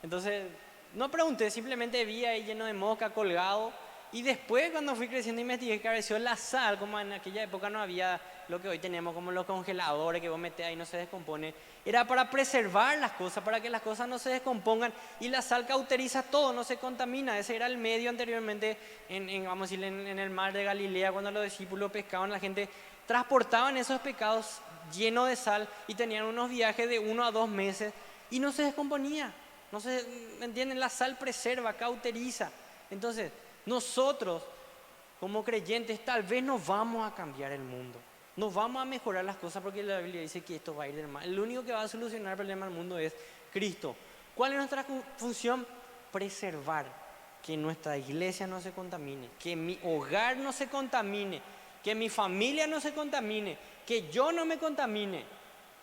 Entonces, no pregunté, simplemente vi ahí lleno de mosca, colgado. Y después, cuando fui creciendo, investigué que apareció la sal, como en aquella época no había lo que hoy tenemos, como los congeladores que vos metés ahí y no se descompone. Era para preservar las cosas, para que las cosas no se descompongan. Y la sal cauteriza todo, no se contamina. Ese era el medio anteriormente, vamos a decir, en el mar de Galilea, cuando los discípulos pescaban, la gente transportaban esos pescados llenos de sal y tenían unos viajes de 1 a 2 meses y no se descomponía. No se, ¿entienden? La sal preserva, cauteriza. Entonces, nosotros como creyentes tal vez no vamos a cambiar el mundo, no vamos a mejorar las cosas porque la Biblia dice que esto va a ir del mal. El único que va a solucionar el problema del mundo es Cristo. ¿Cuál es nuestra función? Preservar, que nuestra iglesia no se contamine, que mi hogar no se contamine, que mi familia no se contamine, que yo no me contamine.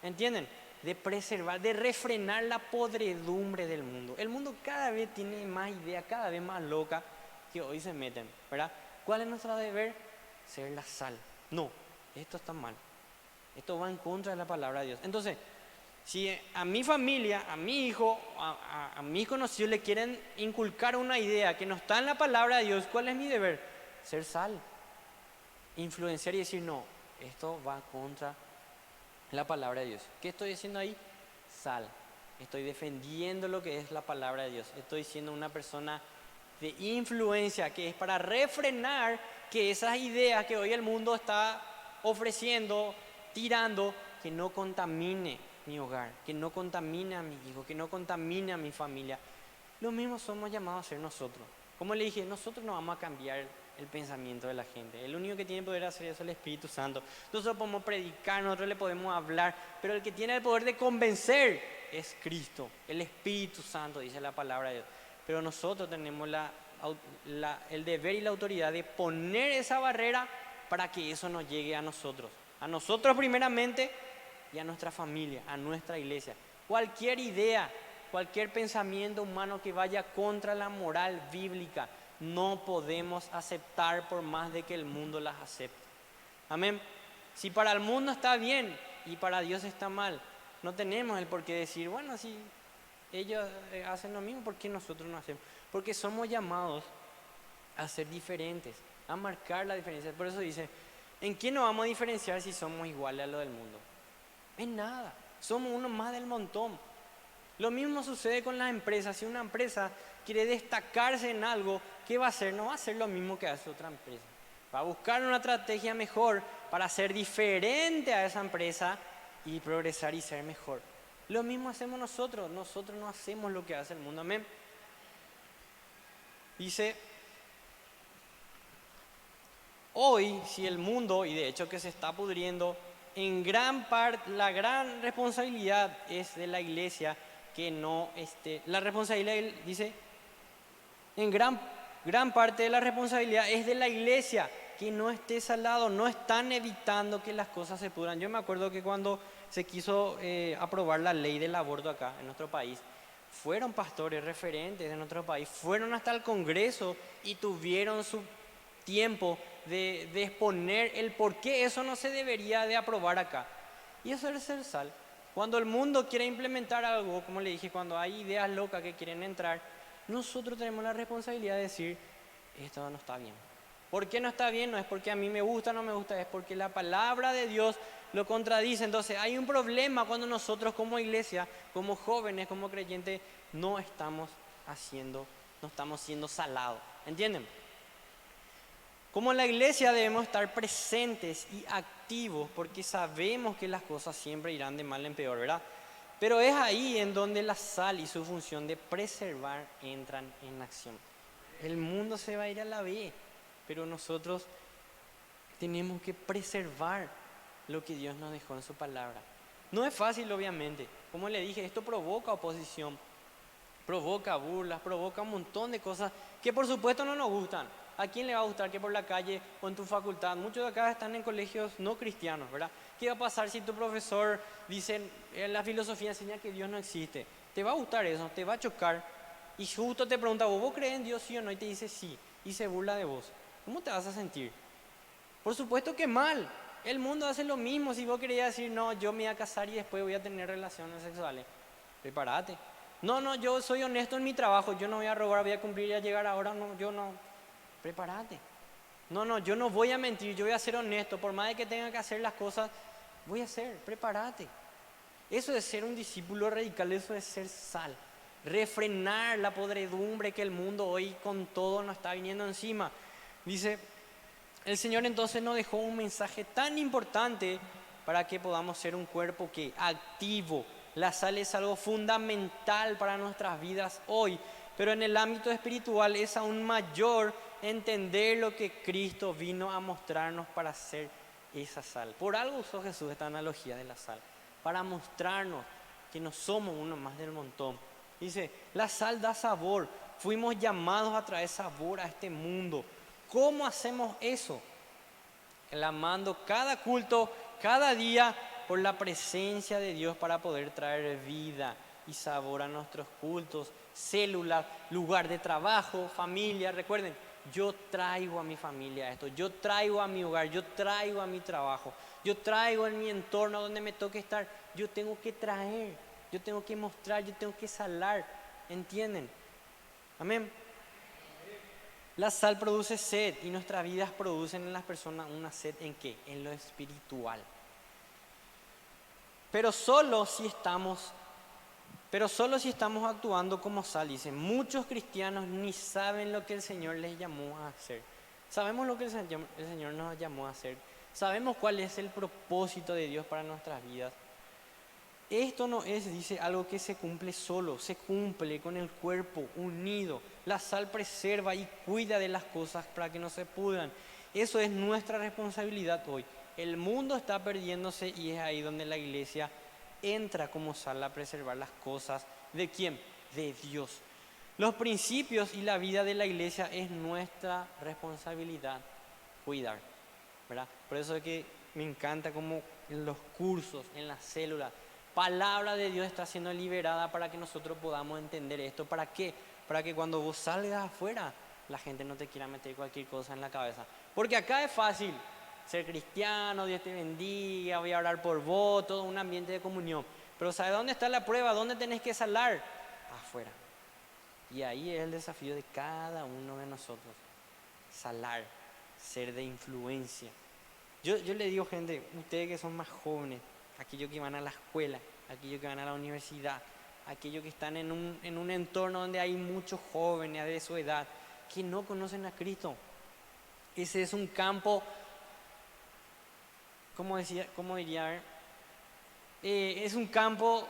¿Entienden? de preservar, de refrenar la podredumbre del mundo. El mundo cada vez tiene más ideas, cada vez más locas que hoy se meten, ¿verdad? ¿Cuál es nuestro deber? Ser la sal. No, esto está mal. Esto va en contra de la palabra de Dios. Entonces, si a mi familia, a mi hijo, a mis conocidos le quieren inculcar una idea que no está en la palabra de Dios, ¿cuál es mi deber? Ser sal. Influenciar y decir, no, esto va contra la palabra de Dios. ¿Qué estoy haciendo ahí? Sal. Estoy defendiendo lo que es la palabra de Dios. Estoy siendo una persona de influencia que es para refrenar que esas ideas que hoy el mundo está ofreciendo, tirando, que no contamine mi hogar, que no contamine a mi hijo, que no contamine a mi familia. Lo mismo somos llamados a ser nosotros. Como le dije, nosotros no vamos a cambiar el pensamiento de la gente. El único que tiene poder hacer eso es el Espíritu Santo. Nosotros podemos predicar, nosotros le podemos hablar, pero el que tiene el poder de convencer es Cristo, el Espíritu Santo, dice la palabra de Dios. Pero nosotros tenemos el deber y la autoridad de poner esa barrera para que eso no llegue a nosotros. A nosotros primeramente y a nuestra familia, a nuestra iglesia. Cualquier idea, cualquier pensamiento humano que vaya contra la moral bíblica, no podemos aceptar por más de que el mundo las acepte. Amén. Si para el mundo está bien y para Dios está mal, no tenemos el por qué decir, bueno, si ellos hacen lo mismo, ¿por qué nosotros no hacemos? Porque somos llamados a ser diferentes, a marcar la diferencia. Por eso dice, ¿en qué nos vamos a diferenciar si somos iguales a lo del mundo? En nada, somos uno más del montón. Lo mismo sucede con las empresas. Si una empresa quiere destacarse en algo, ¿qué va a hacer? No va a hacer lo mismo que hace otra empresa. Va a buscar una estrategia mejor para ser diferente a esa empresa y progresar y ser mejor. Lo mismo hacemos nosotros. Nosotros no hacemos lo que hace el mundo. Amén. Dice, hoy si el mundo, y de hecho que se está pudriendo, en gran parte, la gran responsabilidad es de la iglesia que no esté. La responsabilidad, dice, en gran parte de la responsabilidad es de la iglesia que no esté salado, no están evitando que las cosas se pudran. Yo me acuerdo que cuando se quiso aprobar la ley del aborto acá en nuestro país, fueron pastores referentes de nuestro país, fueron hasta el Congreso y tuvieron su tiempo de exponer el por qué eso no se debería de aprobar acá. Y eso es ser sal. Cuando el mundo quiere implementar algo, como le dije, cuando hay ideas locas que quieren entrar, nosotros tenemos la responsabilidad de decir, esto no está bien. ¿Por qué no está bien? No es porque a mí me gusta o no me gusta, es porque la palabra de Dios lo contradice. Entonces hay un problema cuando nosotros como iglesia, como jóvenes, como creyentes, no estamos siendo salados. ¿Entienden? Como la iglesia debemos estar presentes y activos porque sabemos que las cosas siempre irán de mal en peor, ¿verdad? Pero es ahí en donde la sal y su función de preservar entran en acción. El mundo se va a ir a la B, pero nosotros tenemos que preservar lo que Dios nos dejó en su palabra. No es fácil, obviamente. Como le dije, esto provoca oposición, provoca burlas, provoca un montón de cosas que por supuesto no nos gustan. ¿A quién le va a gustar que por la calle o en tu facultad? Muchos de acá están en colegios no cristianos, ¿verdad? ¿Qué va a pasar si tu profesor dice, en la filosofía enseña que Dios no existe? ¿Te va a gustar eso? ¿Te va a chocar? Y justo te pregunta, ¿vos crees en Dios sí o no? Y te dice sí, y se burla de vos. ¿Cómo te vas a sentir? Por supuesto que mal. El mundo hace lo mismo. Si vos querías decir, no, yo me voy a casar y después voy a tener relaciones sexuales, prepárate. No, yo soy honesto en mi trabajo, yo no voy a robar, voy a cumplir y a llegar ahora, no, yo no. Prepárate. No, yo no voy a mentir, yo voy a ser honesto, por más de que tenga que hacer las cosas, voy a hacer, prepárate. Eso es ser un discípulo radical, eso es ser sal. Refrenar la podredumbre que el mundo hoy con todo nos está viniendo encima. Dice, el Señor entonces nos dejó un mensaje tan importante para que podamos ser un cuerpo que activo. La sal es algo fundamental para nuestras vidas hoy, pero en el ámbito espiritual es aún mayor entender lo que Cristo vino a mostrarnos para ser esa sal. Por algo usó Jesús esta analogía de la sal, para mostrarnos que no somos uno más del montón. Dice, la sal da sabor, fuimos llamados a traer sabor a este mundo. ¿Cómo hacemos eso? El amando cada culto, cada día, por la presencia de Dios para poder traer vida y sabor a nuestros cultos, células, lugar de trabajo, familia. Recuerden, yo traigo a mi familia esto, yo traigo a mi hogar, yo traigo a mi trabajo, yo traigo en mi entorno donde me toque estar, yo tengo que traer, yo tengo que mostrar, yo tengo que salar, ¿entienden? Amén. La sal produce sed y nuestras vidas producen en las personas una sed ¿en qué? En lo espiritual. Pero solo si estamos actuando como sal. Dice, muchos cristianos ni saben lo que el Señor les llamó a hacer. Sabemos lo que el Señor nos llamó a hacer. Sabemos cuál es el propósito de Dios para nuestras vidas. Esto no es, dice, algo que se cumple solo, se cumple con el cuerpo unido. La sal preserva y cuida de las cosas para que no se pudran. Eso es nuestra responsabilidad hoy. El mundo está perdiéndose y es ahí donde la iglesia entra como sal a preservar las cosas. ¿De quién? De Dios. Los principios y la vida de la iglesia es nuestra responsabilidad cuidar, ¿verdad? Por eso es que me encanta como en los cursos, en las células, palabra de Dios está siendo liberada para que nosotros podamos entender esto. ¿Para qué? Para que cuando vos salgas afuera, la gente no te quiera meter cualquier cosa en la cabeza. Porque acá es fácil ser cristiano, Dios te bendiga, voy a orar por vos, todo un ambiente de comunión. Pero ¿sabes dónde está la prueba? ¿Dónde tenés que salar? Afuera. Y ahí es el desafío de cada uno de nosotros. Salar, ser de influencia. Yo le digo, gente, ustedes que son más jóvenes, aquellos que van a la escuela, aquellos que van a la universidad, aquellos que están en un entorno donde hay muchos jóvenes de su edad que no conocen a Cristo. Ese es un campo, ¿cómo diría? Es un campo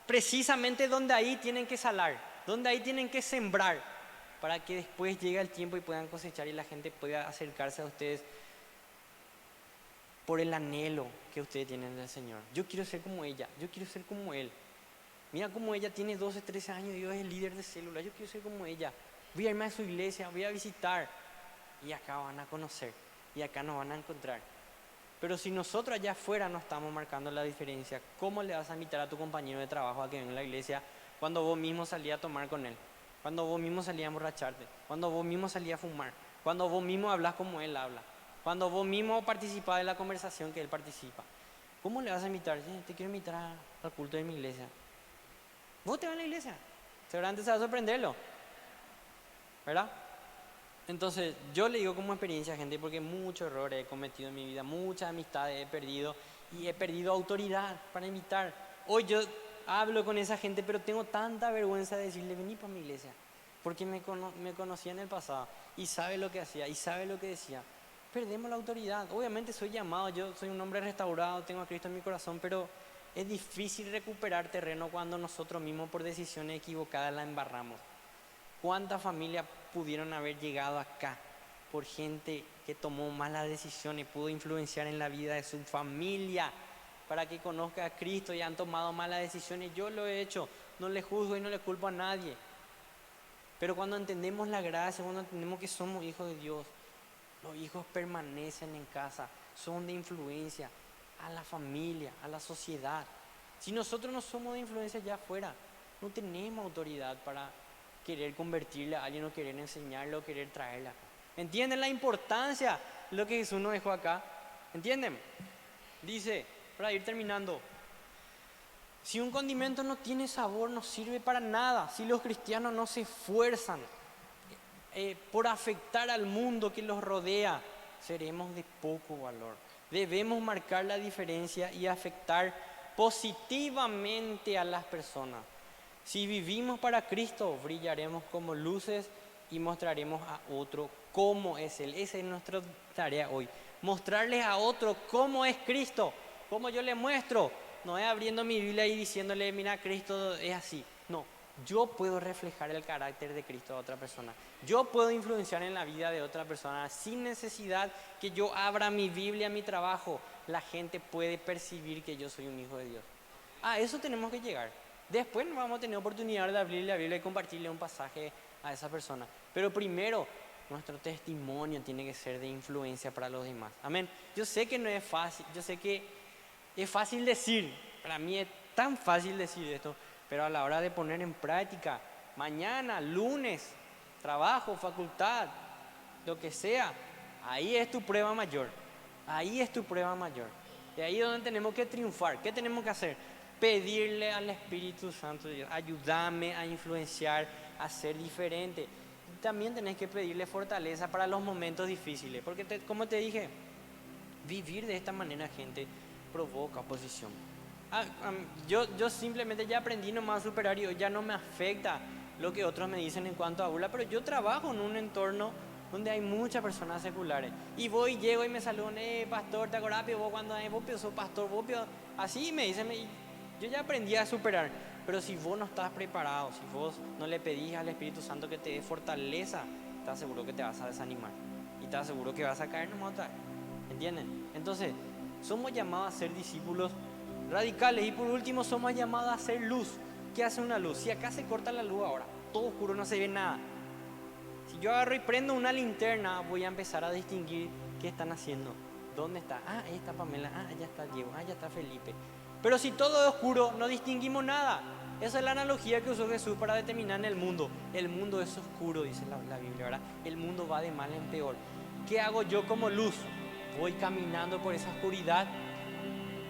precisamente donde ahí tienen que salar, donde ahí tienen que sembrar, para que después llegue el tiempo y puedan cosechar y la gente pueda acercarse a ustedes por el anhelo que ustedes tienen del Señor. Yo quiero ser como ella, yo quiero ser como él. Mira cómo ella tiene 12, 13 años y hoy es el líder de célula. Yo quiero ser como ella. Voy a irme a su iglesia, voy a visitar. Y acá van a conocer y acá nos van a encontrar. Pero si nosotros allá afuera no estamos marcando la diferencia, ¿cómo le vas a invitar a tu compañero de trabajo a que venga a la iglesia cuando vos mismo salías a tomar con él? Cuando vos mismo salías a emborracharte, cuando vos mismo salías a fumar, cuando vos mismo hablas como él habla, cuando vos mismo participás de la conversación que él participa. ¿Cómo le vas a invitar? Sí, te quiero invitar al culto de mi iglesia. Vos te vas a la iglesia, seguramente se va a sorprenderlo, ¿verdad? Entonces yo le digo como experiencia, gente, porque muchos errores he cometido en mi vida, muchas amistades he perdido y he perdido autoridad para invitar. Hoy yo hablo con esa gente, pero tengo tanta vergüenza de decirle, vení para mi iglesia, porque me conocía en el pasado y sabe lo que hacía y sabe lo que decía. Perdemos la autoridad. Obviamente soy llamado, yo soy un hombre restaurado, tengo a Cristo en mi corazón, pero es difícil recuperar terreno cuando nosotros mismos por decisiones equivocadas la embarramos. ¿Cuántas familias pudieron haber llegado acá por gente que tomó malas decisiones, pudo influenciar en la vida de su familia para que conozca a Cristo y han tomado malas decisiones? Yo lo he hecho, no le juzgo y no le culpo a nadie. Pero cuando entendemos la gracia, cuando entendemos que somos hijos de Dios, los hijos permanecen en casa, son de influencia a la familia, a la sociedad. Si nosotros no somos de influencia allá afuera, no tenemos autoridad para querer convertirle a alguien o querer enseñarle o querer traerla. ¿Entienden la importancia de lo que Jesús nos dejó acá? ¿Entienden? Dice, para ir terminando, si un condimento no tiene sabor, no sirve para nada. Si los cristianos no se esfuerzan por afectar al mundo que los rodea, seremos de poco valor. Debemos marcar la diferencia y afectar positivamente a las personas. Si vivimos para Cristo, brillaremos como luces y mostraremos a otro cómo es Él. Esa es nuestra tarea hoy. Mostrarles a otro cómo es Cristo. Cómo yo le muestro. No es abriendo mi Biblia y diciéndole, mira, Cristo es así. No, yo puedo reflejar el carácter de Cristo a otra persona. Yo puedo influenciar en la vida de otra persona sin necesidad que yo abra mi Biblia, mi trabajo. La gente puede percibir que yo soy un hijo de Dios. A eso tenemos que llegar. Después no vamos a tener oportunidad de abrir la Biblia y compartirle un pasaje a esa persona. Pero primero, nuestro testimonio tiene que ser de influencia para los demás. Amén. Yo sé que no es fácil, yo sé que Es fácil decir, para mí es tan fácil decir esto, pero a la hora de poner en práctica, mañana, lunes, trabajo, facultad, lo que sea, ahí es tu prueba mayor. Ahí es tu prueba mayor. Y ahí es donde tenemos que triunfar. ¿Qué tenemos que hacer? Pedirle al Espíritu Santo de Dios, ayúdame a influenciar, a ser diferente. Y también tenés que pedirle fortaleza para los momentos difíciles. Porque como te dije, vivir de esta manera, gente, provoca oposición. Yo simplemente ya aprendí nomás a superar y ya no me afecta lo que otros me dicen en cuanto a burla, pero yo trabajo en un entorno donde hay muchas personas seculares. Y voy, llego y me saludan, pastor, ¿te acordás? Vos cuando vos sos pastor, así me dicen, yo ya aprendí a superar. Pero si vos no estás preparado, si vos no le pedís al Espíritu Santo que te dé fortaleza, te aseguro que te vas a desanimar. Y te aseguro que vas a caer nomás otra vez. ¿Entienden? Entonces, somos llamados a ser discípulos radicales. Y por último, somos llamados a ser luz. ¿Qué hace una luz? Si acá se corta la luz ahora, todo oscuro, no se ve nada. Si yo agarro y prendo una linterna, voy a empezar a distinguir qué están haciendo. ¿Dónde está? Ahí está Pamela. Allá está Diego. Allá está Felipe. Pero si todo es oscuro, no distinguimos nada. Esa es la analogía que usó Jesús para determinar en el mundo. El mundo es oscuro, dice la Biblia, ¿verdad? El mundo va de mal en peor. ¿Qué hago yo como luz? Voy caminando por esa oscuridad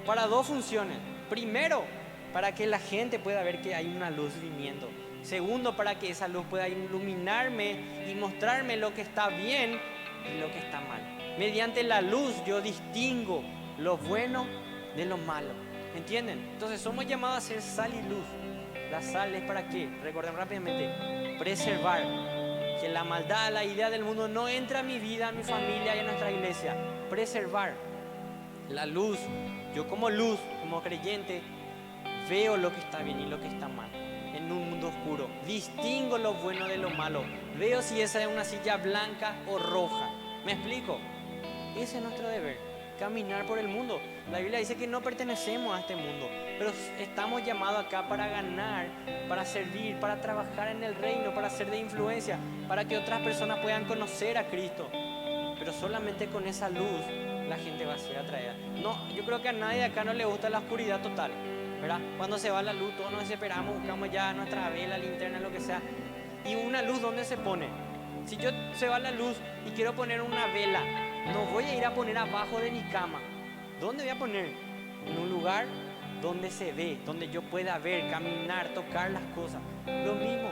para dos funciones. Primero, para que la gente pueda ver que hay una luz viniendo. Segundo, para que esa luz pueda iluminarme y mostrarme lo que está bien y lo que está mal. Mediante la luz yo distingo lo bueno de lo malo. ¿Entienden? Entonces somos llamados a ser sal y luz. La sal es para qué, recuerden rápidamente, preservar. Que la maldad, la idea del mundo no entra a mi vida, a mi familia y a nuestra iglesia. Preservar. La luz, yo como luz, como creyente, veo lo que está bien y lo que está mal en un mundo oscuro. Distingo lo bueno de lo malo. Veo si esa es una silla blanca o roja. ¿Me explico? Ese es nuestro deber, caminar por el mundo. La Biblia dice que no pertenecemos a este mundo, pero estamos llamados acá para ganar, para servir, para trabajar en el reino, para ser de influencia, para que otras personas puedan conocer a Cristo. Pero solamente con esa luz la gente va a ser atraída. No, yo creo que a nadie acá no le gusta la oscuridad total, ¿verdad? Cuando se va la luz, todos nos desesperamos, buscamos ya nuestra vela, linterna, lo que sea. ¿Y una luz dónde se pone? Si yo se va la luz y quiero poner una vela, no voy a ir a poner abajo de mi cama. ¿Dónde voy a poner? En un lugar donde se ve, donde yo pueda ver, caminar, tocar las cosas. Lo mismo,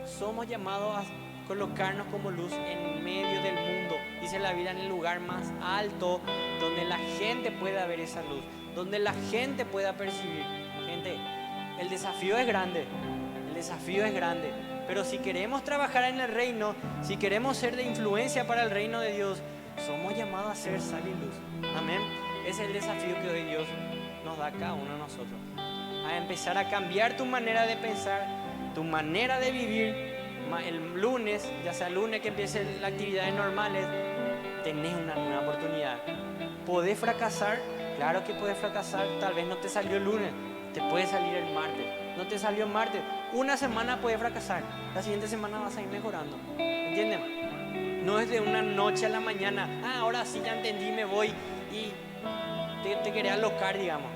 somos llamados a colocarnos como luz en medio del mundo. Dice la Biblia, en el lugar más alto, donde la gente pueda ver esa luz, donde la gente pueda percibir. Gente, el desafío es grande, pero si queremos trabajar en el reino, si queremos ser de influencia para el reino de Dios, somos llamados a ser sal y luz. Amén. Ese es el desafío que hoy Dios nos da a cada uno de nosotros. A empezar a cambiar tu manera de pensar, tu manera de vivir. El lunes, ya sea el lunes que empiecen las actividades normales, tenés una nueva oportunidad. ¿Podés fracasar? Claro que podés fracasar. Tal vez no te salió el lunes, te puede salir el martes. No te salió el martes, una semana puedes fracasar, la siguiente semana vas a ir mejorando. ¿Entienden? No es de una noche a la mañana, ahora sí ya entendí, me voy y te querés alocar, digamos.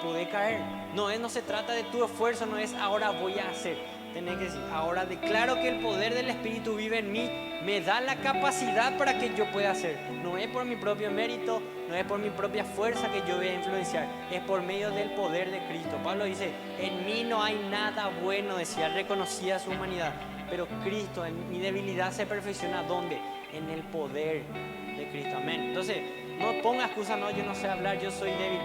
Puede caer. No se trata de tu esfuerzo, no es ahora voy a hacer. Tenés que decir, ahora declaro que el poder del Espíritu vive en mí, me da la capacidad para que yo pueda hacer. No es por mi propio mérito, no es por mi propia fuerza que yo voy a influenciar, es por medio del poder de Cristo. Pablo dice, en mí no hay nada bueno, decía, reconocía su humanidad, pero Cristo, en mi debilidad se perfecciona, ¿dónde? En el poder de Cristo, amén. Entonces, no ponga excusa, no, yo no sé hablar, yo soy débil.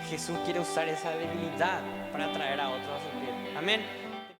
Jesús quiere usar esa debilidad para traer a otros a sus pies, amén.